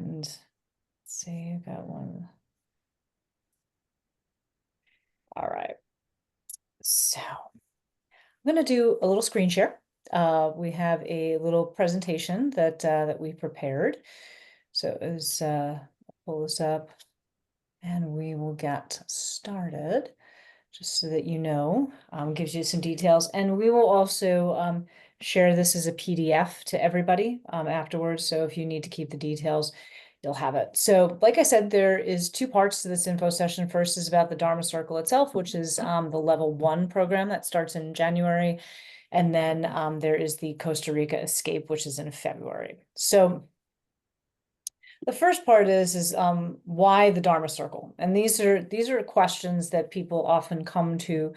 And let's see, I got one. All right. So I'm going to do a little screen share. We have a little presentation that we prepared. So as pull this up and we will get started, just so that you know, gives you some details. And we will also share this as a PDF to everybody afterwards. So if you need to keep the details, you'll have it. So like I said, there is two parts to this info session. First is about the Dharma Circle itself, which is the level 1 program that starts in January. And then there is the Costa Rica Escape, which is in February. So the first part is why the Dharma Circle? And these are questions that people often come to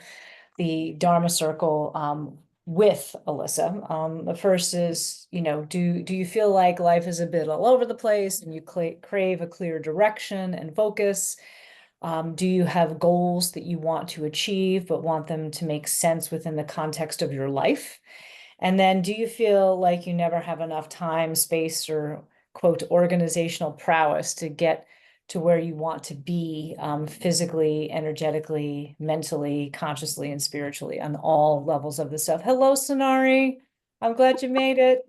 the Dharma Circle with, Alyssa. The first is, do you feel like life is a bit all over the place and you crave a clear direction and focus? Do you have goals that you want to achieve, but want them to make sense within the context of your life? And then do you feel like you never have enough time, space, or quote, organizational prowess to get to where you want to be physically, energetically, mentally, consciously, and spiritually on all levels of the stuff? Hello, Sonari. I'm glad you made it.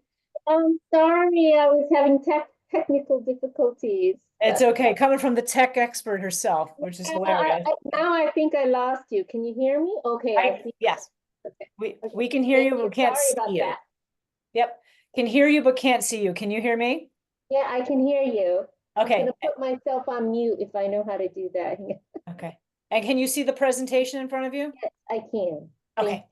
I'm sorry, I was having technical difficulties. It's okay, coming from the tech expert herself, which is hilarious. Now I think I lost you. Can you hear me? Okay, I see. Yes, Okay. we can hear Thank you, but you. we can't Sorry see about you. that. Yep, can hear you, but can't see you. Can you hear me? Yeah, I can hear you. I'm Okay, gonna put myself on mute if I know how to do that. okay. And can you see the presentation in front of you? Yes, I can. Okay,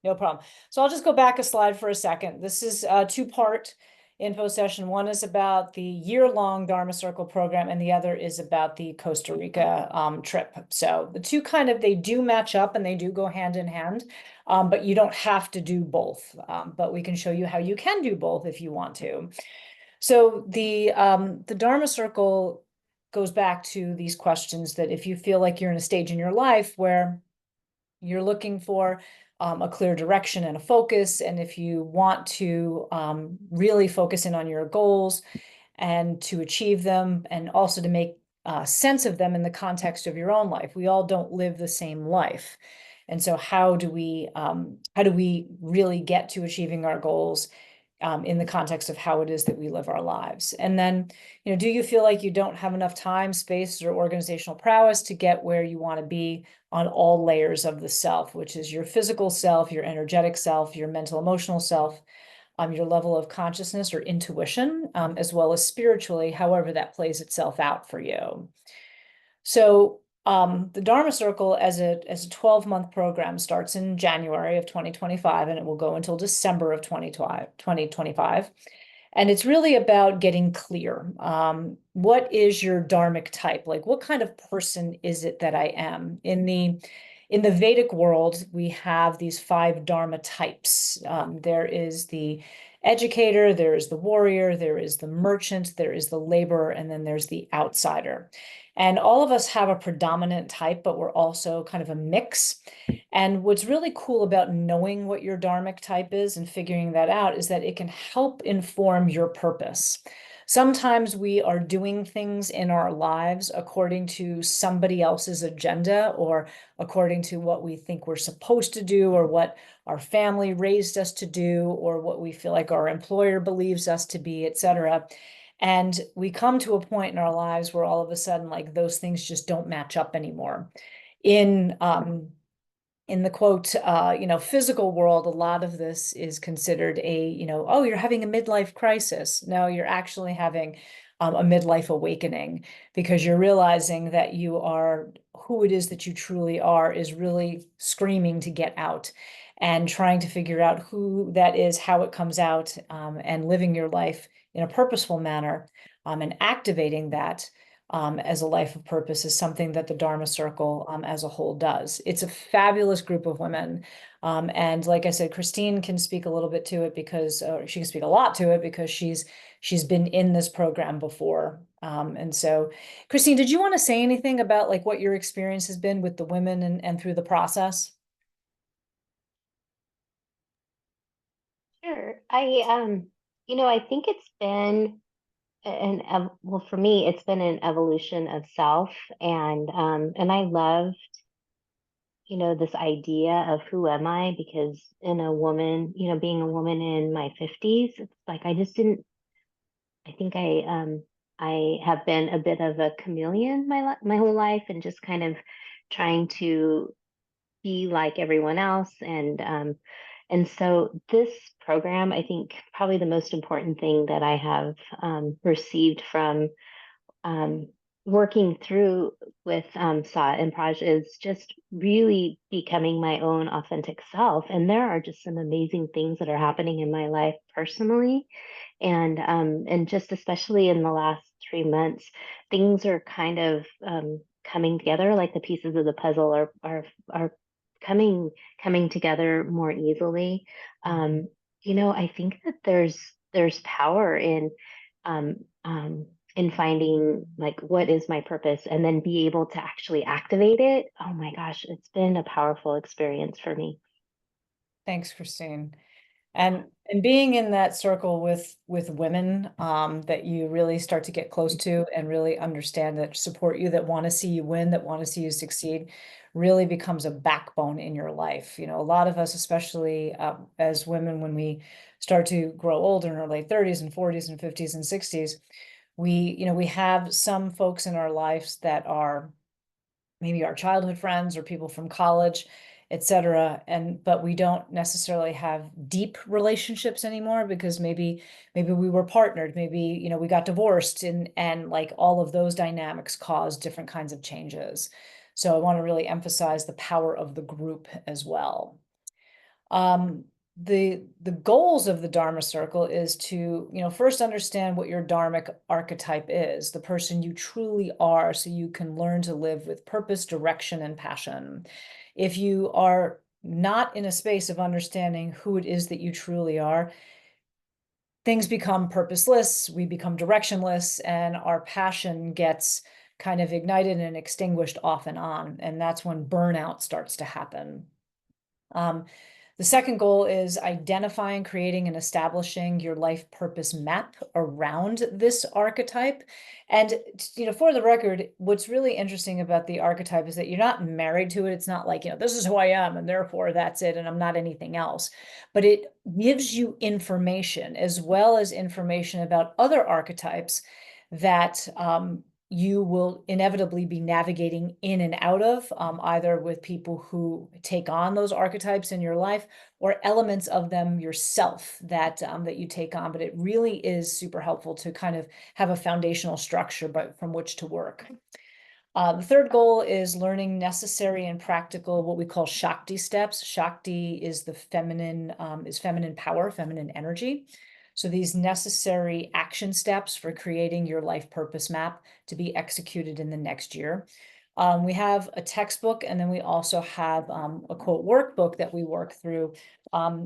no problem. So I'll just go back a slide for a second. This is a two-part info session. One is about the year-long Dharma Circle program, and the other is about the Costa Rica trip. So the two they do match up and they do go hand in hand, but you don't have to do both. But we can show you how you can do both if you want to. So the Dharma Circle goes back to these questions that if you feel like you're in a stage in your life where you're looking for a clear direction and a focus, and if you want to really focus in on your goals and to achieve them, and also to make sense of them in the context of your own life. We all don't live the same life. And so how do we really get to achieving our goals in the context of how it is that we live our lives? And then, do you feel like you don't have enough time, space, or organizational prowess to get where you want to be on all layers of the self, which is your physical self, your energetic self, your mental, emotional self, your level of consciousness or intuition, as well as spiritually, however that plays itself out for you. So the Dharma Circle as a 12-month program starts in January of 2025, and it will go until December of 2025. And it's really about getting clear. What is your dharmic type? Like, what kind of person is it that I am? In the Vedic world, we have these 5 dharma types. There is the educator, there is the warrior, there is the merchant, there is the laborer, and then there's the outsider. And all of us have a predominant type, but we're also kind of a mix. And what's really cool about knowing what your dharmic type is and figuring that out is that it can help inform your purpose. Sometimes we are doing things in our lives according to somebody else's agenda, or according to what we think we're supposed to do, or what our family raised us to do, or what we feel like our employer believes us to be, etc. And we come to a point in our lives where all of a sudden, like, those things just don't match up anymore. In the quote, physical world, a lot of this is considered oh, you're having a midlife crisis. No, you're actually having a midlife awakening, because you're realizing that you are who it is that you truly are is really screaming to get out, and trying to figure out who that is, how it comes out, and living your life in a purposeful manner, and activating that as a life of purpose is something that the Dharma Circle as a whole does. It's a fabulous group of women. And like I said, Christine can speak a little bit to it because she can speak a lot to it because she's been in this program before. And so, Christine, did you want to say anything about like what your experience has been with the women and through the process? Sure. I think it's been well, for me, it's been an evolution of self, and I love, this idea of who am I, because in a woman, being a woman in my 50s, it's like I just didn't, I think I have been a bit of a chameleon my whole life, and just kind of trying to be like everyone else. And so this program, I think probably the most important thing that I have received from um, working through with Sa and Praj is just really becoming my own authentic self. And there are just some amazing things that are happening in my life personally, and just especially in the last 3 months, things are kind of coming together. Like the pieces of the puzzle are coming coming together more easily. Um, I think that there's power um, um, in finding like what is my purpose, and then be able to actually activate it. Oh my gosh, it's been a powerful experience for me. Thanks, Christine. And being in that circle with women that you really start to get close to and really understand, that support you, that want to see you win, that want to see you succeed, really becomes a backbone in your life. A lot of us, especially as women, when we start to grow older in our late 30s and 40s and 50s and 60s, we have some folks in our lives that are maybe our childhood friends or people from college, etc. But we don't necessarily have deep relationships anymore, because maybe we were partnered, maybe we got divorced, and like all of those dynamics cause different kinds of changes. So I want to really emphasize the power of the group as well. Um, the goals of the Dharma circle is to, first understand what your Dharmic archetype is, the person you truly are, so you can learn to live with purpose, direction, and passion. If you are not in a space of understanding who it is that you truly are, things become purposeless, we become directionless, and our passion gets kind of ignited and extinguished off and on. And that's when burnout starts to happen. Um, the second goal is identifying, creating, and establishing your life purpose map around this archetype. And, for the record, what's really interesting about the archetype is that you're not married to it. It's not like, this is who I am, and therefore that's it, and I'm not anything else. But it gives you information, as well as information about other archetypes that you will inevitably be navigating in and out of, either with people who take on those archetypes in your life, or elements of them yourself that you take on. But it really is super helpful to kind of have a foundational structure from which to work. The third goal is learning necessary and practical, what we call Shakti steps. Shakti is feminine power, feminine energy. So these necessary action steps for creating your life purpose map to be executed in the next year. We have a textbook, and then we also have a quote workbook that we work through,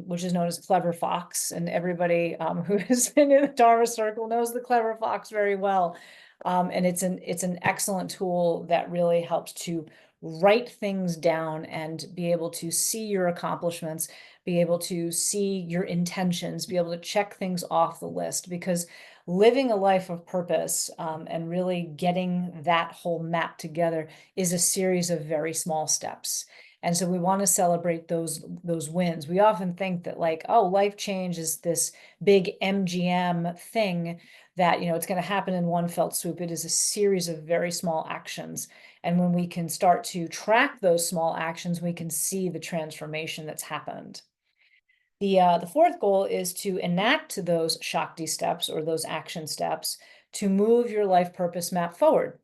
which is known as Clever Fox. And everybody who has been in the Dharma circle knows the Clever Fox very well. And it's an excellent tool that really helps to write things down and be able to see your accomplishments, be able to see your intentions, be able to check things off the list. Because living a life of purpose and really getting that whole map together is a series of very small steps. And so we want to celebrate those wins. We often think that, like, oh, life change is this big MGM thing that, it's going to happen in one felt swoop. It is a series of very small actions. And when we can start to track those small actions, we can see the transformation that's happened. The fourth goal is to enact those Shakti steps, or those action steps, to move your life purpose map forward.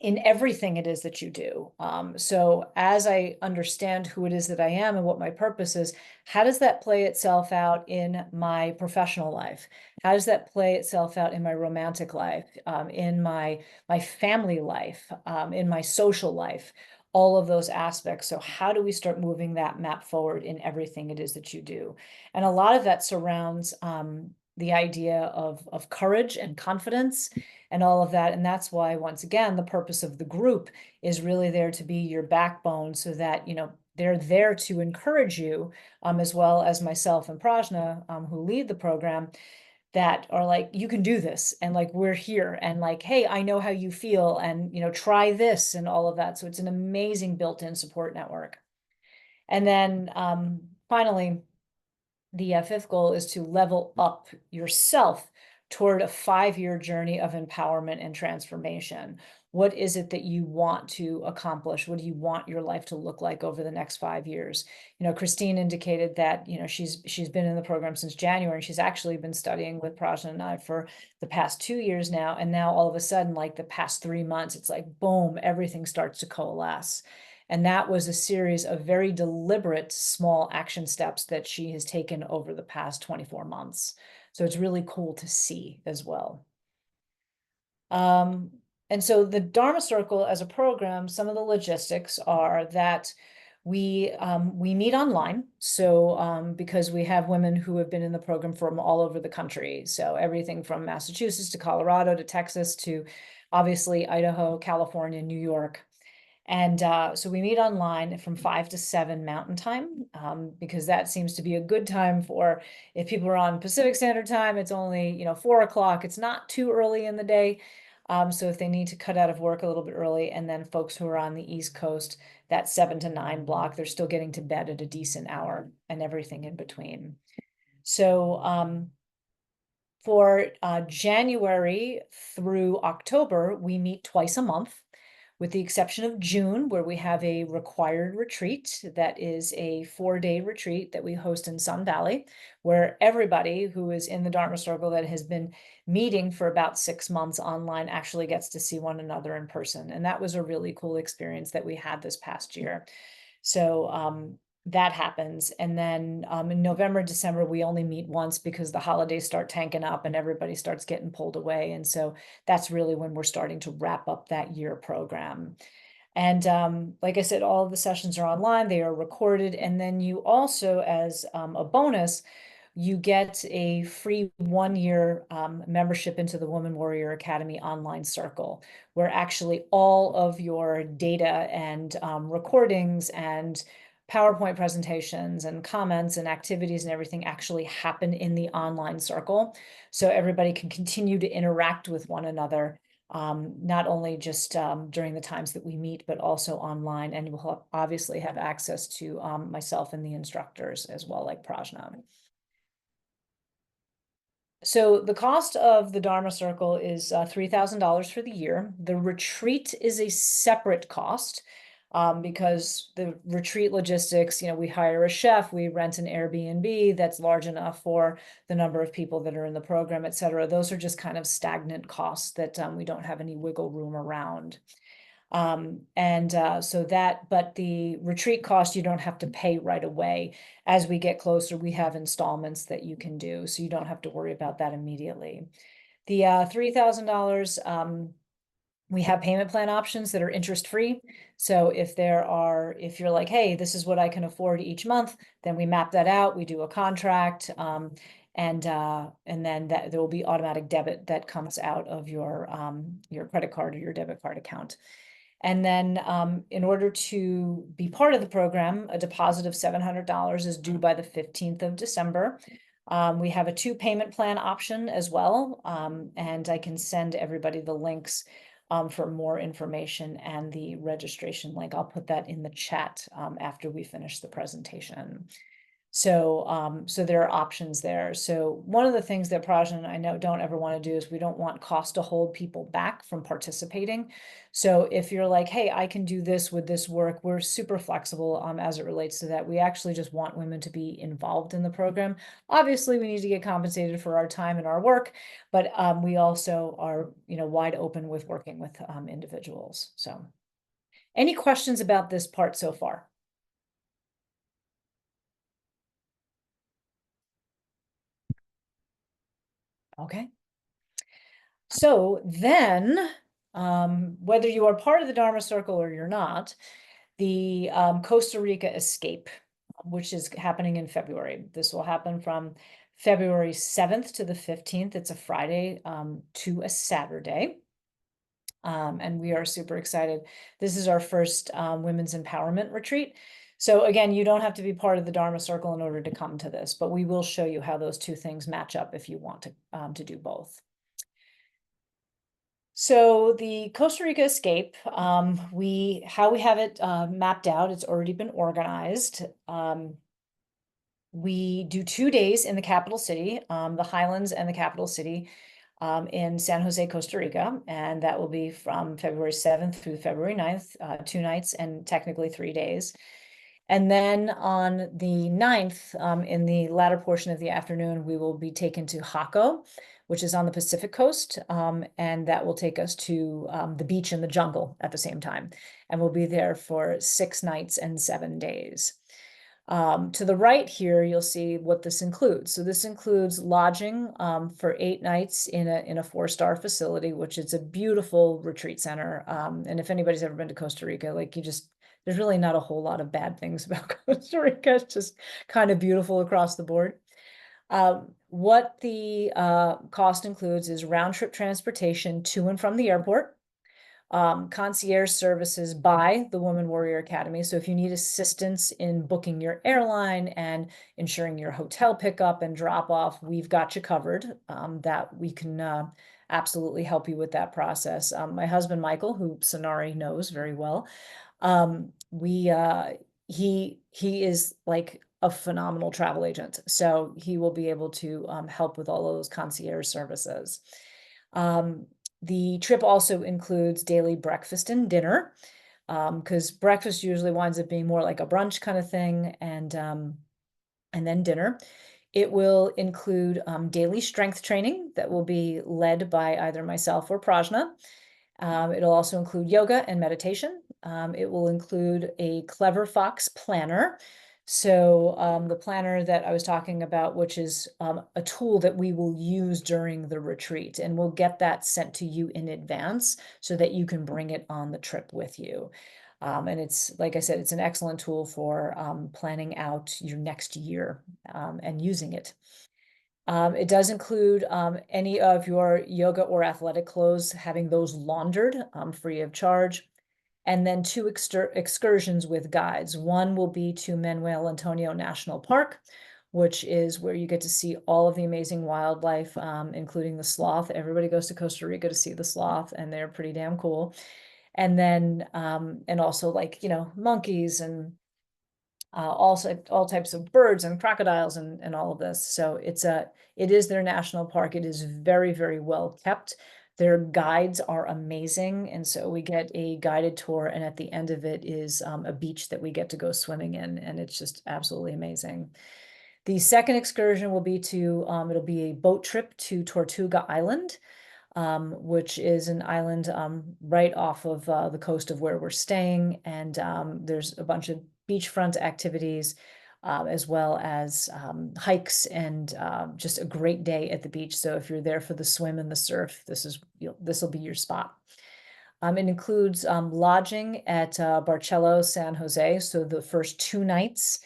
In everything it is that you do. So as I understand who it is that I am and what my purpose is, how does that play itself out in my professional life? How does that play itself out in my romantic life, in my family life, in my social life, all of those aspects? So how do we start moving that map forward in everything it is that you do? And a lot of that surrounds the idea of courage and confidence and all of that. And that's why, once again, the purpose of the group is really there to be your backbone, so that, they're there to encourage you, as well as myself and Prajna, who lead the program, that are like, you can do this, and like, we're here, and like, hey, I know how you feel, and try this and all of that. So it's an amazing built-in support network. And then finally, the fifth goal is to level up yourself toward a 5-year journey of empowerment and transformation. What is it that you want to accomplish? What do you want your life to look like over the next 5 years? Christine indicated that, she's been in the program since January, and she's actually been studying with Prajna and I for the past 2 years now. And now all of a sudden, like the past 3 months, it's like, boom, everything starts to coalesce. And that was a series of very deliberate small action steps that she has taken over the past 24 months. So it's really cool to see as well. And so the Dharma Circle as a program, some of the logistics are that we meet online. So because we have women who have been in the program from all over the country. So everything from Massachusetts to Colorado to Texas to obviously Idaho, California, New York. And so we meet online from 5 to 7 Mountain Time, because that seems to be a good time for, if people are on Pacific Standard Time, it's only 4 o'clock. It's not too early in the day. So if they need to cut out of work a little bit early, and then folks who are on the East Coast, that 7 to 9 block, they're still getting to bed at a decent hour and everything in between. So for January through October, we meet twice a month, with the exception of June, where we have a required retreat. That is a 4-day retreat that we host in Sun Valley, where everybody who is in the Dharma Circle that has been meeting for about 6 months online actually gets to see one another in person. And that was a really cool experience that we had this past year. So that happens. And then in November, December, we only meet once because the holidays start tanking up and everybody starts getting pulled away. And so that's really when we're starting to wrap up that year program. And like I said, all of the sessions are online, they are recorded. And then you also, as a bonus, you get a free 1-year membership into the Woman Warrior Academy online circle, where actually all of your data and recordings and PowerPoint presentations and comments and activities and everything actually happen in the online circle. So everybody can continue to interact with one another, not only just during the times that we meet, but also online. And we'll obviously have access to myself and the instructors as well, like Prajna. So the cost of the Dharma Circle is $3,000 for the year. The retreat is a separate cost. Because the retreat logistics, we hire a chef, we rent an Airbnb that's large enough for the number of people that are in the program, et cetera. Those are just kind of stagnant costs that we don't have any wiggle room around. But the retreat cost, you don't have to pay right away. As we get closer, we have installments that you can do, so you don't have to worry about that immediately. The $3,000, we have payment plan options that are interest-free. So if you're like, hey, this is what I can afford each month, then we map that out, we do a contract, and then there will be automatic debit that comes out of your credit card or your debit card account. And then in order to be part of the program, a deposit of $700 is due by the 15th of December. We have a 2-payment plan option as well. And I can send everybody the links for more information and the registration link. I'll put that in the chat after we finish the presentation. So there are options there. So one of the things that Prajna and I know don't ever want to do is we don't want cost to hold people back from participating. So if you're like, hey, I can do this with this work, we're super flexible as it relates to that. We actually just want women to be involved in the program. Obviously, we need to get compensated for our time and our work, but we also are, wide open with working with individuals. So any questions about this part so far? Okay. So then, whether you are part of the Dharma Circle or you're not, the Costa Rica escape, which is happening in February. This will happen from February 7th to the 15th. It's a Friday to a Saturday. And we are super excited. This is our first women's empowerment retreat. So again, you don't have to be part of the Dharma Circle in order to come to this, but we will show you how those two things match up if you want to do both. So the Costa Rica escape, how we have it mapped out, it's already been organized. We do 2 days in the capital city, the Highlands and the capital city, in San Jose, Costa Rica, and that will be from February 7th through February 9th, 2 nights and technically 3 days. And then on the 9th, in the latter portion of the afternoon, we will be taken to Jaco, which is on the Pacific coast, and that will take us to the beach and the jungle at the same time. And we'll be there for 6 nights and 7 days. To the right here, you'll see what this includes. So this includes lodging for 8 nights in a 4-star facility, which is a beautiful retreat center. And if anybody's ever been to Costa Rica, like there's really not a whole lot of bad things about Costa Rica. It's just kind of beautiful across the board. What the cost includes is round trip transportation to and from the airport, concierge services by the Woman Warrior Academy. So if you need assistance in booking your airline and ensuring your hotel pickup and drop off, we've got you covered. That we can absolutely help you with that process. My husband, Michael, who Sonari knows very well, he is like a phenomenal travel agent. So he will be able to help with all of those concierge services. The trip also includes daily breakfast and dinner, because breakfast usually winds up being more like a brunch kind of thing, and then dinner. It will include daily strength training that will be led by either myself or Prajna. It'll also include yoga and meditation. It will include a Clever Fox planner. So the planner that I was talking about, which is a tool that we will use during the retreat, and we'll get that sent to you in advance so that you can bring it on the trip with you. And it's, like I said, it's an excellent tool for planning out your next year and using it. It does include any of your yoga or athletic clothes, having those laundered free of charge. And then 2 excursions with guides. One will be to Manuel Antonio National Park, which is where you get to see all of the amazing wildlife, including the sloth. Everybody goes to Costa Rica to see the sloth, and they're pretty damn cool. And then, and also like, monkeys and all types of birds and crocodiles and all of this. So it is their national park. It is very, very well kept. Their guides are amazing. And so we get a guided tour, and at the end of it is a beach that we get to go swimming in. And it's just absolutely amazing. The second excursion will be it'll be a boat trip to Tortuga Island, which is an island right off of the coast of where we're staying. And there's a bunch of beachfront activities, as well as hikes, and just a great day at the beach. So if you're there for the swim and the surf, this will be your spot. It includes lodging at Barcello San Jose. So the first 2 nights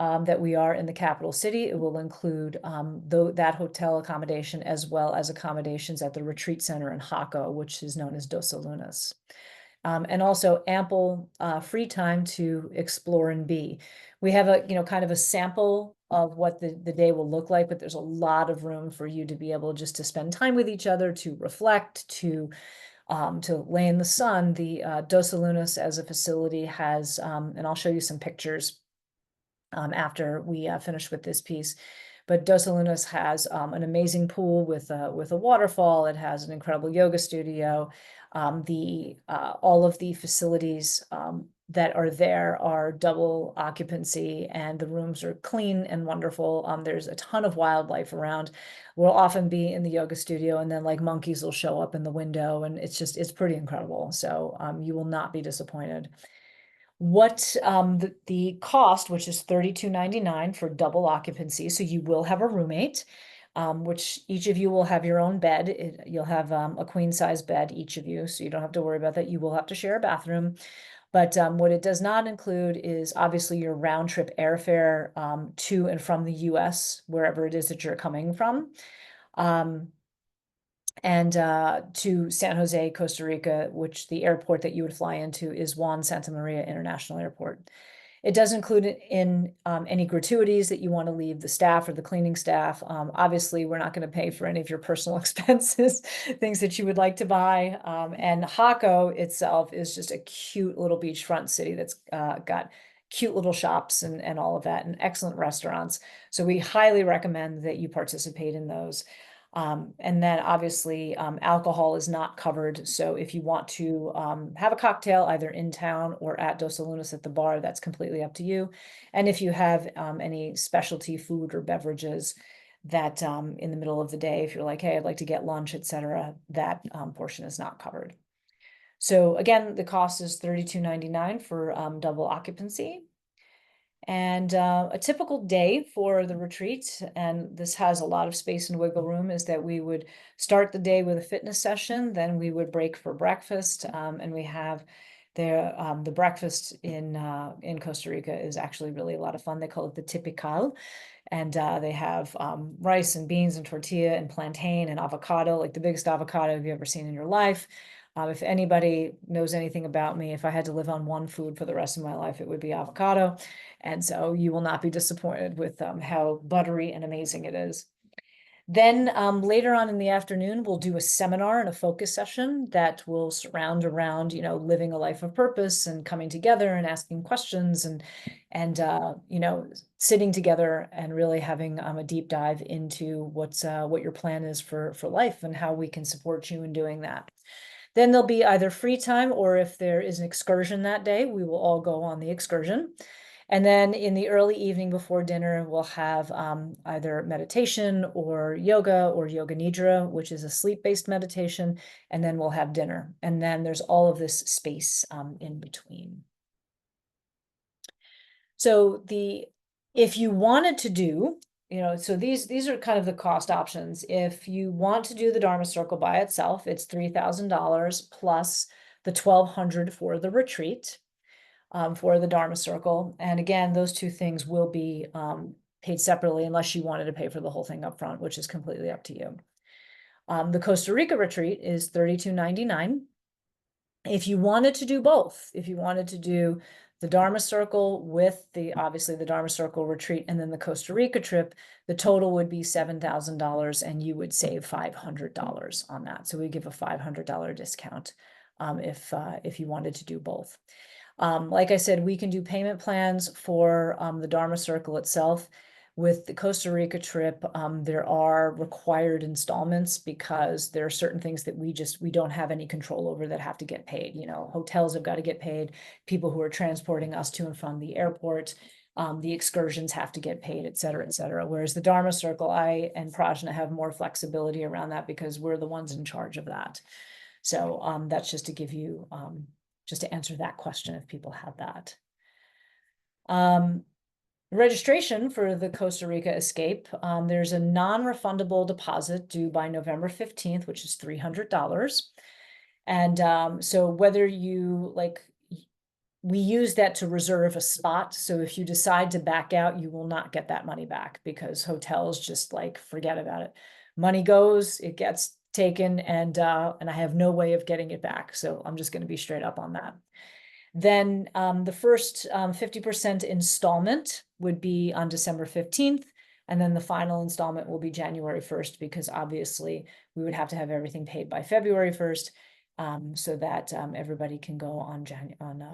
that we are in the capital city, it will include that hotel accommodation, as well as accommodations at the retreat center in Jaco, which is known as Dos Lunas. And also ample free time to explore and be. We have a kind of a sample of what the day will look like, but there's a lot of room for you to be able just to spend time with each other, to reflect, to lay in the sun. The Dos Lunas as a facility has, and I'll show you some pictures after we finish with this piece. But Dos Lunas has an amazing pool with a waterfall. It has an incredible yoga studio. All of the facilities that are there are double occupancy, and the rooms are clean and wonderful. There's a ton of wildlife around. We'll often be in the yoga studio, and then like monkeys will show up in the window, and it's pretty incredible. So you will not be disappointed. What the cost, which is $32.99 for double occupancy, so you will have a roommate, which each of you will have your own bed. You'll have a queen size bed, each of you, so you don't have to worry about that. You will have to share a bathroom. But what it does not include is obviously your round trip airfare to and from the US, wherever it is that you're coming from. And to San Jose, Costa Rica, which the airport that you would fly into is Juan Santa Maria International Airport. It does include in any gratuities that you want to leave the staff or the cleaning staff. Obviously, we're not going to pay for any of your personal expenses, things that you would like to buy. And Hako itself is just a cute little beachfront city that's got cute little shops and all of that, and excellent restaurants. So we highly recommend that you participate in those. And then obviously alcohol is not covered. So if you want to have a cocktail either in town or at Dos Lunas at the bar, that's completely up to you. And if you have any specialty food or beverages that in the middle of the day, if you're like, hey, I'd like to get lunch, etc., that portion is not covered. So again, the cost is $32.99 for double occupancy. And a typical day for the retreat, and this has a lot of space and wiggle room, is that we would start the day with a fitness session, then we would break for breakfast, and we have the breakfast in Costa Rica is actually really a lot of fun. They call it the typical, and they have rice and beans and tortilla and plantain and avocado, like the biggest avocado you've ever seen in your life. If anybody knows anything about me, if I had to live on one food for the rest of my life, it would be avocado. And so you will not be disappointed with how buttery and amazing it is. Then later on in the afternoon, we'll do a seminar and a focus session that will surround around, living a life of purpose and coming together and asking questions and sitting together and really having a deep dive into what your plan is for life and how we can support you in doing that. Then there'll be either free time, or if there is an excursion that day, we will all go on the excursion. And then in the early evening before dinner, we'll have either meditation or yoga nidra, which is a sleep-based meditation. And then we'll have dinner. And then there's all of this space in between. So if you wanted to do, so these are kind of the cost options. If you want to do the Dharma Circle by itself, it's $3,000 plus the $1,200 for the retreat. For the Dharma Circle. And again, those two things will be paid separately unless you wanted to pay for the whole thing up front, which is completely up to you. The Costa Rica retreat is $32.99. If you wanted to do both, if you wanted to do the Dharma Circle with obviously the Dharma Circle retreat and then the Costa Rica trip, the total would be $7,000 and you would save $500 on that. So we give a $500 discount if you wanted to do both. Like I said, we can do payment plans for the Dharma Circle itself. With the Costa Rica trip, there are required installments because there are certain things that we don't have any control over that have to get paid. Hotels have got to get paid, people who are transporting us to and from the airport, the excursions have to get paid, et cetera, et cetera. Whereas the Dharma Circle, I and Prajna have more flexibility around that because we're the ones in charge of that. So that's just to give you just to answer that question if people have that. Registration for the Costa Rica escape, there's a non-refundable deposit due by November 15th, which is $300. And so whether we use that to reserve a spot. So if you decide to back out, you will not get that money back because hotels just forget about it. Money goes, it gets taken, and I have no way of getting it back. So I'm just going to be straight up on that. Then the first 50% installment would be on December 15th. And then the final installment will be January 1st, because obviously we would have to have everything paid by February 1st so that everybody can go on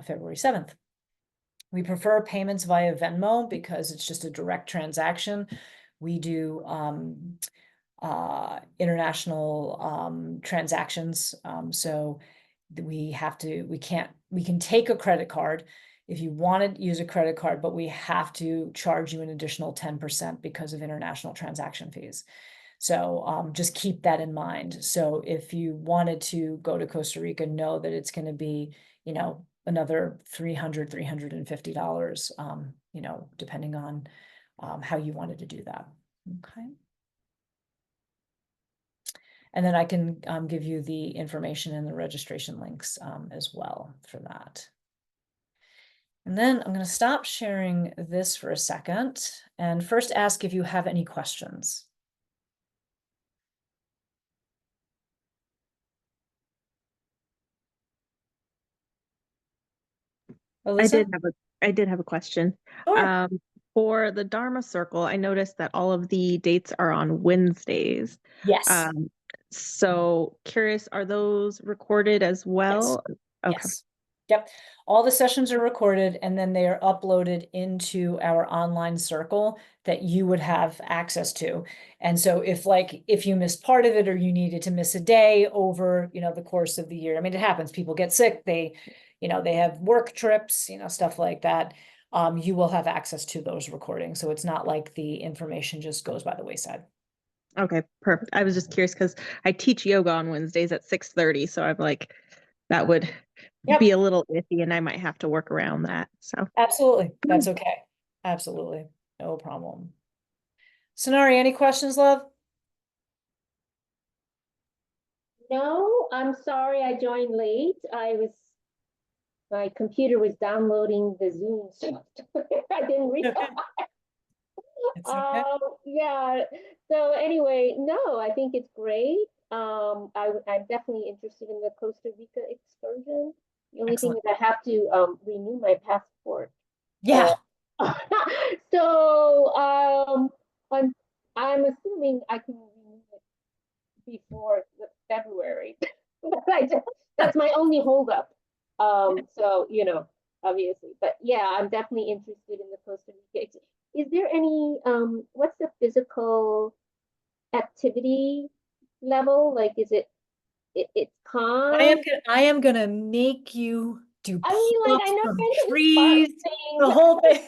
February 7th. We prefer payments via Venmo because it's just a direct transaction. We do international transactions. So we can take a credit card if you want to use a credit card, but we have to charge you an additional 10% because of international transaction fees. So just keep that in mind. So if you wanted to go to Costa Rica, know that it's going to be, another $300, $350, depending on how you wanted to do that. Okay. And then I can give you the information and the registration links as well for that. And then I'm going to stop sharing this for a second and first ask if you have any questions. Alyssa? I did have a question. Sure. For the Dharma Circle, I noticed that all of the dates are on Wednesdays. Yes. So curious, are those recorded as well? Okay. Yes. Yep. All the sessions are recorded and then they are uploaded into our online circle that you would have access to. And so if you missed part of it or you needed to miss a day over, the course of the year, I mean, it happens. People get sick, they have work trips, stuff like that. You will have access to those recordings. So it's not like the information just goes by the wayside. Okay, perfect. I was just curious because I teach yoga on Wednesdays at 6:30, so I'm like, that would be Yep. a little iffy and I might have to work around that. So Absolutely. That's okay. Absolutely. No problem. Sonari, any questions, love? No, I'm sorry I joined late. My computer was downloading the Zoom software. I didn't realize. It's okay. Yeah. So anyway, no, I think it's great. I'm definitely interested in the Costa Rica excursion. The only thing Excellent. is I have to renew my passport. Yeah. So I'm assuming I can renew it before February. That's my only holdup. So obviously, but yeah, I'm definitely interested in the Costa Rica. Is there any what's the physical activity level? Like, is it's calm? I am gonna make you do I mean, like, I pull-ups know from into the Spartan trees, the thing. whole thing.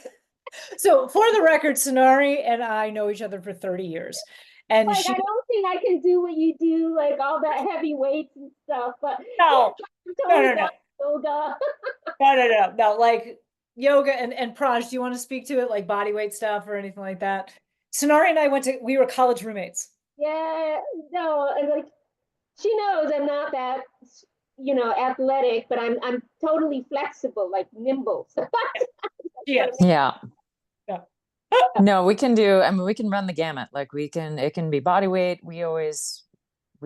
So for the record, Sonari and I know each other for 30 years. And Like, I don't think I can do what you do, like all that heavy weights and stuff. But yeah, no, I'm no, totally no, down no, with yoga. no, like yoga and Praj, do you want to speak to it, like body weight stuff or anything like that? Sonari and I we were college roommates. Yeah, no, and like she knows I'm not that athletic, but I'm totally flexible, like nimble. So that's what Yes. Yeah. Yeah. No, we can do, I mean, we can run the gamut. Like it can be body weight. We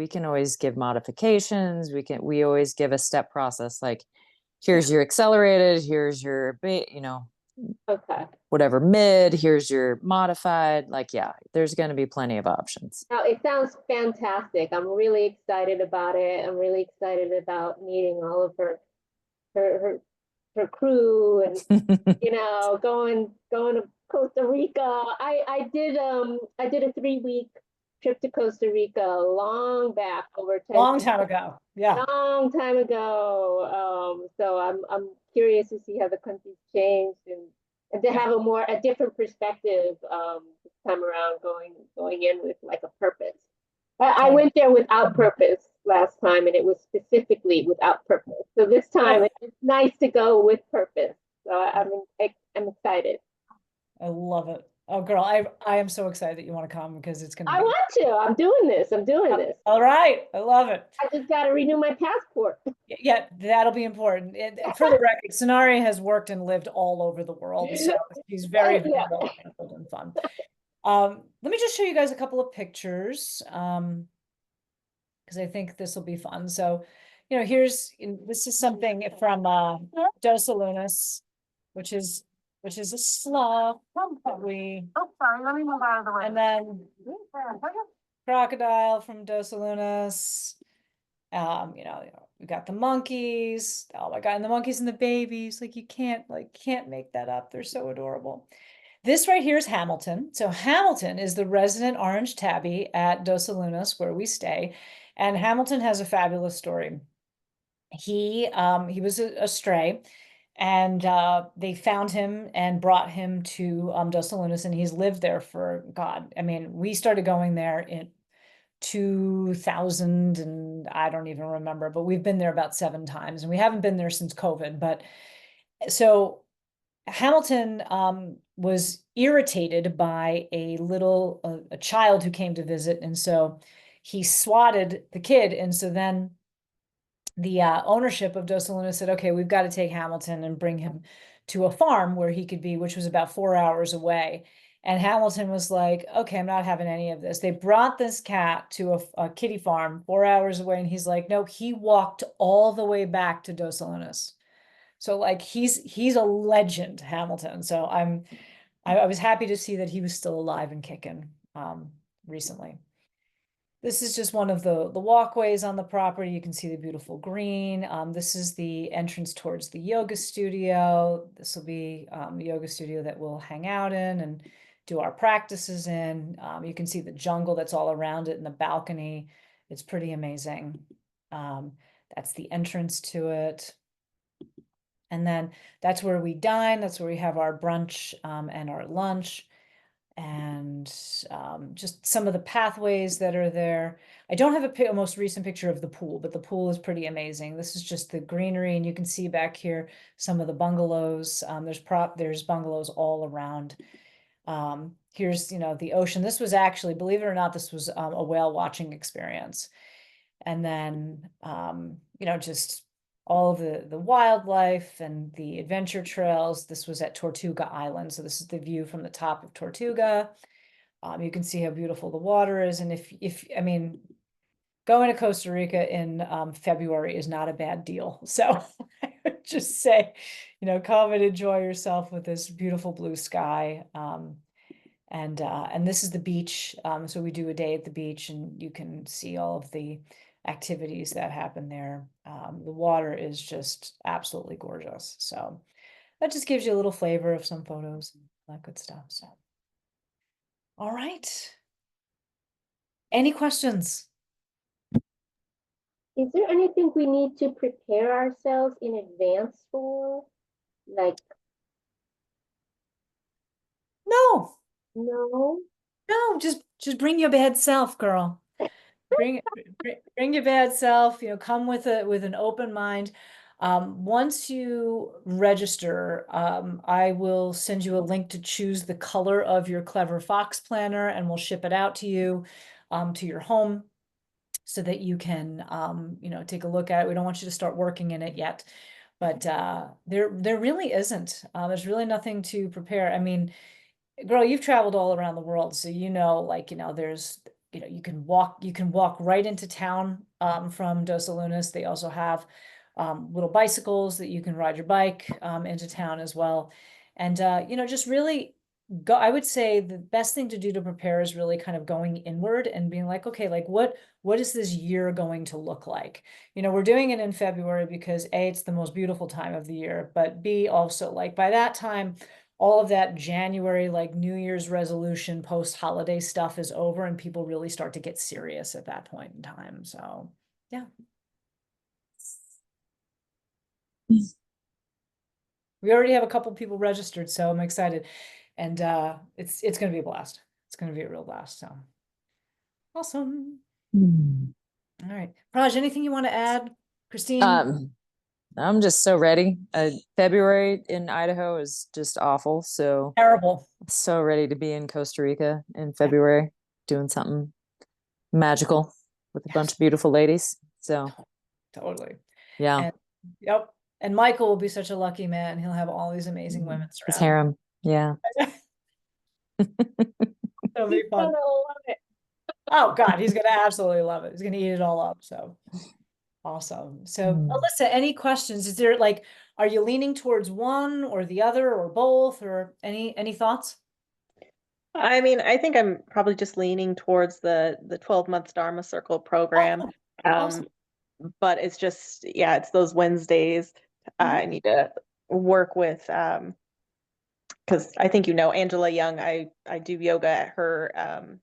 can always give modifications. We always give a step process. Like, here's your accelerated, here's your, Okay. whatever mid, here's your modified. Like, yeah, there's going to be plenty of options. Now it sounds fantastic. I'm really excited about it. I'm really excited about meeting all of her her crew and going to Costa Rica. I did a 3 week trip to Costa Rica long back, over 10 Long years, time ago. Yeah. long time ago. So I'm curious to see how the country's changed and to have a different perspective this time around, going in with like a purpose. I went there without purpose last time, and it was specifically without purpose. So this time it's nice to go with purpose. So I'm excited. I love it. Oh, girl, I am so excited that you want to come because it's going to I be. want to. I'm doing this. All right. I love it. I just got to renew my passport. Yeah, that'll be important. For the record, Sonari has worked and lived all over the world, so she's very, very Yeah. well handled and fun. Let me just show you guys a couple of pictures, because I think this will be fun. So, this is something from Dos Lunas, which is a slough that we. Oh, sorry, let me move out of the way. And then crocodile from Dos Lunas. We got the monkeys. Oh my God, and the monkeys and the babies. Like you can't make that up. They're so adorable. This right here is Hamilton. So Hamilton is the resident orange tabby at Dos Lunas where we stay. And Hamilton has a fabulous story. He was a stray, and they found him and brought him to Dos Lunas, and he's lived there for God. I mean, we started going there in 2000 and I don't even remember, but we've been there about 7 times, and we haven't been there since COVID. But so Hamilton was irritated by a child who came to visit, and so he swatted the kid, and so then the ownership of Dos Lunas said, okay, we've got to take Hamilton and bring him to a farm where he could be, which was about 4 hours away. And Hamilton was like, okay, I'm not having any of this. They brought this cat to a kitty farm 4 hours away. And he's like, nope, he walked all the way back to Dos Lunas So like he's a legend, Hamilton. So I was happy to see that he was still alive and kicking recently. This is just one of the walkways on the property. You can see the beautiful green. This is the entrance towards the yoga studio. This will be a yoga studio that we'll hang out in and do our practices in. You can see the jungle that's all around it in the balcony. It's pretty amazing. That's the entrance to it. And then that's where we dine. That's where we have our brunch and our lunch. And just some of the pathways that are there. I don't have a most recent picture of the pool, but the pool is pretty amazing. This is just the greenery, and you can see back here some of the bungalows. There's bungalows all around. Here's, the ocean. This was actually, believe it or not, this was a whale watching experience. And then, just all of the wildlife and the adventure trails. This was at Tortuga Island. So this is the view from the top of Tortuga. You can see how beautiful the water is. And I mean, going to Costa Rica in February is not a bad deal. So I would just say, come and enjoy yourself with this beautiful blue sky. And this is the beach. So we do a day at the beach, and you can see all of the activities that happen there. The water is just absolutely gorgeous. So that just gives you a little flavor of some photos and that good stuff. So, all right. Any questions? Is there anything we need to prepare ourselves in advance for? Like, No, no? just bring your bad self, girl. Bring your bad self, come with an open mind. Once you register, I will send you a link to choose the color of your Clever Fox planner, and we'll ship it out to you, to your home, so that you can, take a look at it. We don't want you to start working in it yet, but there really isn't. There's really nothing to prepare. I mean, girl, you've traveled all around the world, so there's you can walk right into town from Dos Lunas. They also have little bicycles that you can ride your bike into town as well. And just really go. I would say the best thing to do to prepare is really kind of going inward and being like, okay, like what is this year going to look like? We're doing it in February because A, it's the most beautiful time of the year, but B, also like by that time, all of that January, like New Year's resolution, post-holiday stuff is over, and people really start to get serious at that point in time. So, yeah. We already have a couple people registered, so I'm excited. And it's going to be a blast. It's going to be a real blast. So, awesome. All right. Raj, anything you want to add? Christine? I'm just so ready. February in Idaho is just awful. So Terrible. ready to be in Costa Rica in February, doing something magical with a bunch of beautiful ladies. So Totally. yeah. And, yep. And Michael will be such a lucky man. He'll have all these amazing women His surrounding harem. Yeah. It'll be fun. Gonna love it. Oh God, he's gonna absolutely love it. He's gonna eat it all up. So awesome. So Alyssa, any questions? Is there are you leaning towards one or the other or both, or any thoughts? I mean, I think I'm probably just leaning towards the 12 months Dharma Circle program. Awesome. But it's just, yeah, it's those Wednesdays. I need to work with, because I think Angela Young, I do yoga at her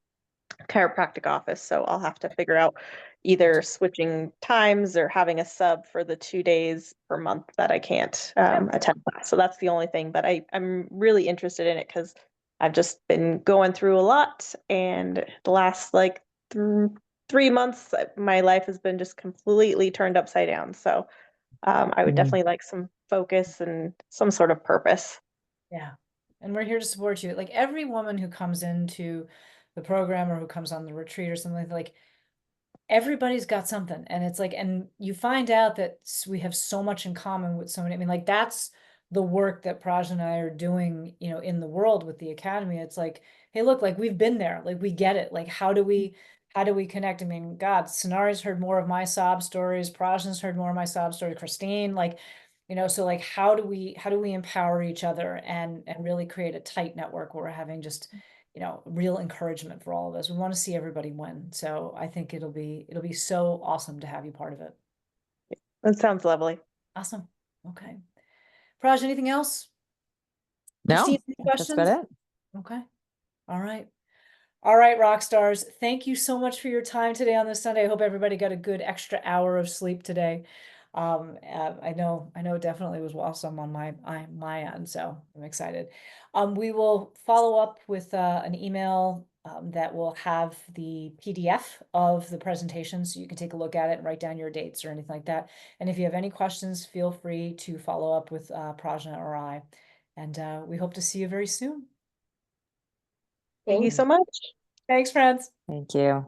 chiropractic office, so I'll have to figure out either switching times or having a sub for the 2 days per month that I can't attend class. So that's the only thing, but I'm really interested in it because I've just been going through a lot, and the last 3 months, my life has been just completely turned upside down. So I would definitely like some focus and some sort of purpose. Yeah. And we're here to support you. Like every woman who comes into the program or who comes on the retreat or something, like everybody's got something. And it's and you find out that we have so much in common with so many. I mean, that's the work that Praj and I are doing, in the world with the Academy. It's hey, look, we've been there, we get it. How do we connect? I mean, God, Sonari's heard more of my sob stories. Prajna's heard more of my sob stories. Christine, You know, so like how do we empower each other and really create a tight network where we're having just, you know, real encouragement for all of us. We want to see everybody win. So I think it'll be so awesome to have you part of it. That sounds lovely. Awesome. Okay. Praj, anything else? No, Christine, any that's about questions? it. Okay. All right. All right, rock stars. Thank you so much for your time today on this Sunday. I hope everybody got a good extra hour of sleep today. I know it definitely was awesome on my end, so I'm excited. We will follow up with an email that will have the PDF of the presentation, so you can take a look at it and write down your dates or anything like that. And if you have any questions, feel free to follow up with Prajna or I. And we hope to see you very soon. Thank you so much. Thanks, friends. Thank you.